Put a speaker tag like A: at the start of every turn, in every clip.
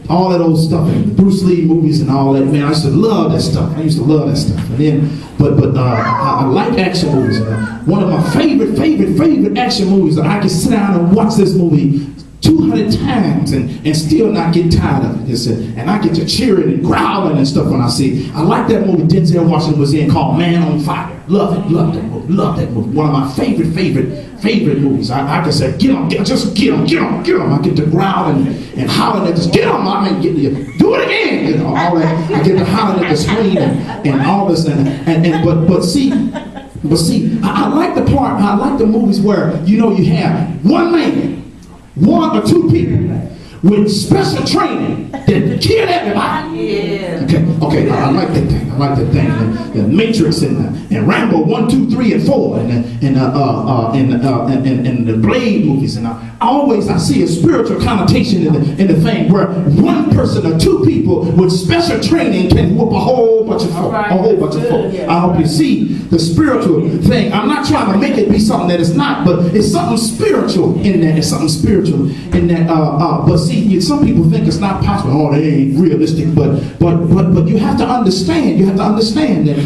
A: all that old stuff, and Bruce Lee movies and all that. Man, I used to love that stuff. I used to love that stuff. And then, I like action movies. One of my favorite action movies that I can sit down and watch this movie 200 times and still not get tired of it. And I get to cheering and growling and stuff when I see it. I like that movie Denzel Washington was in called Man on Fire. Love that movie. One of my favorite movies. I can say, get on, just get on. I get to growling and hollering at this, get on, I mean, do it again, all that. I get to hollering at the screen and all this, but see, I like the part, I like the movies where, you have one man, one or two people with special training that kill everybody.
B: Yeah.
A: Okay. I like that thing. The Matrix and Rambo 1, 2, 3, and 4, and the Blade movies. And I see a spiritual connotation in the thing where one person or two people with special training can whoop a whole bunch of folk.
B: Yeah.
A: I hope you see the spiritual thing. I'm not trying to make it be something that it's not, but it's something spiritual in that. But see, some people think it's not possible. Oh, they ain't realistic. But you have to understand. You have to understand that.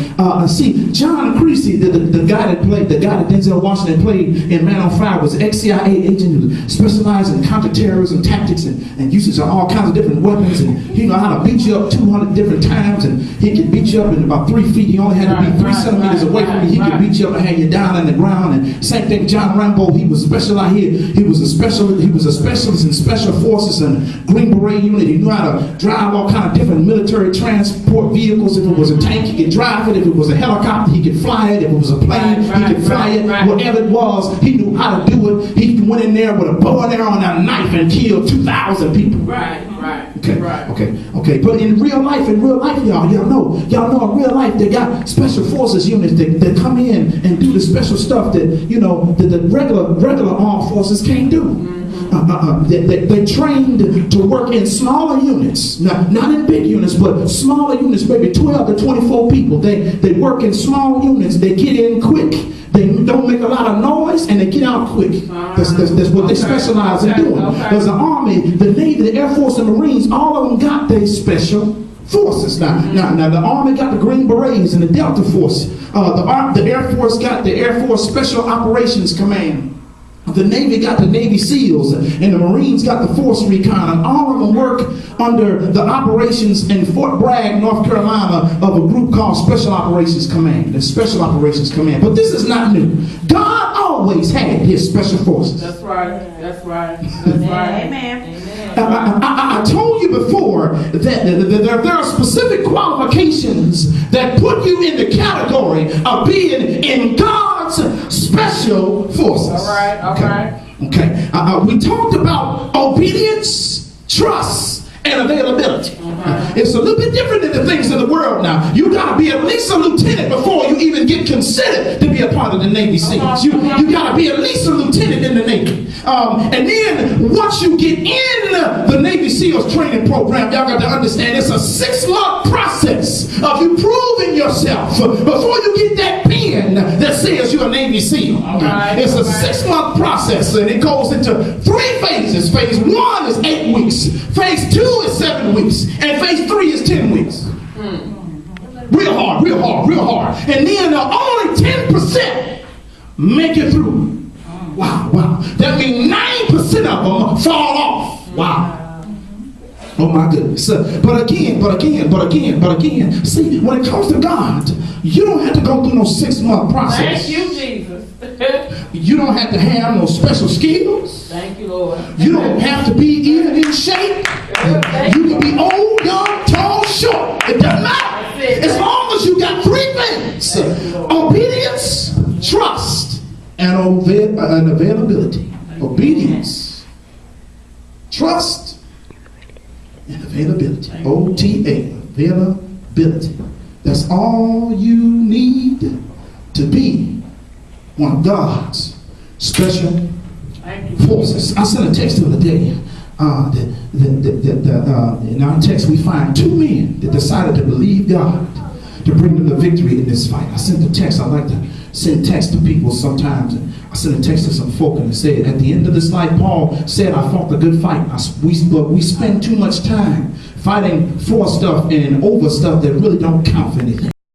A: See, John Creasy, the guy that Denzel Washington played in Man on Fire, was an ex-CIA agent who specialized in counterterrorism tactics and usage of all kinds of different weapons. And he knew how to beat you up 200 different times, and he could beat you up in about 3 feet. He only had to be 3 centimeters away from you. He could beat you up and have you down on the ground. And same thing, John Rambo. He was specialized here. He was a specialist in special forces and Green Beret unit. He knew how to drive all kind of different military transport vehicles. If it was a tank, he could drive it. If it was a helicopter, he could fly it. If it was a plane, he could fly it. Whatever it was, he knew how to do it. He went in there with a bow and arrow and a knife and killed 2,000 people.
B: Right.
A: Okay. But in real life, y'all know in real life, they got special forces units that come in and do the special stuff that the regular armed forces can't do. They trained to work in smaller units, not in big units, but smaller units, maybe 12 to 24 people. They work in small units. They get in quick. They don't make a lot of noise, and they get out quick. That's what they specialize in doing. There's the Army, the Navy, the Air Force, and Marines. All of them got their special forces. Now the Army got the Green Berets and the Delta Force. The Air Force got the Air Force Special Operations Command. The Navy got the Navy SEALs, and the Marines got the Force Recon, and all of them work under the operations in Fort Bragg, North Carolina, of a group called Special Operations Command, the Special Operations Command. But this is not new. God always had his special forces.
B: That's right.
C: Amen.
A: I told you before that there are specific qualifications that put you in the category of being in God's special forces.
B: All right.
A: Okay. We talked about obedience, trust, and availability. It's a little bit different than the things of the world now. You got to be at least a lieutenant before you even get considered to be a part of the Navy SEALs. You got to be at least a lieutenant in the Navy. And then once you get in the Navy SEALs training program, y'all got to understand it's a 6-month process of you proving yourself before you get that pin that says you're a Navy SEAL. It's a 6-month process, and it goes into 3 phases. Phase 1 is 8 weeks. Phase 2 is 7 weeks. And phase 3 is 10 weeks. Real hard. And then only 10% make it through. Wow. That means 9% of them fall off. Wow. Oh my goodness. But again, see, when it comes to God, you don't have to go through no 6-month process.
B: Thank you, Jesus.
A: You don't have to have no special skills.
B: Thank you, Lord.
A: You don't have to be even in shape. You can be old, young, tall, short. It doesn't matter. As long as you got 3 things: obedience, trust, and availability. Obedience, trust, and availability. OTA, availability. That's all you need to be one of God's special forces. I sent a text the other day. In our text, we find 2 men that decided to believe God to bring them the victory in this fight. I sent the text. I'd like to send text to people sometimes. And I sent a text to some folk and it said, at the end of this life, Paul said, I fought the good fight. But we spend too much time fighting for stuff and over stuff that really don't count for anything.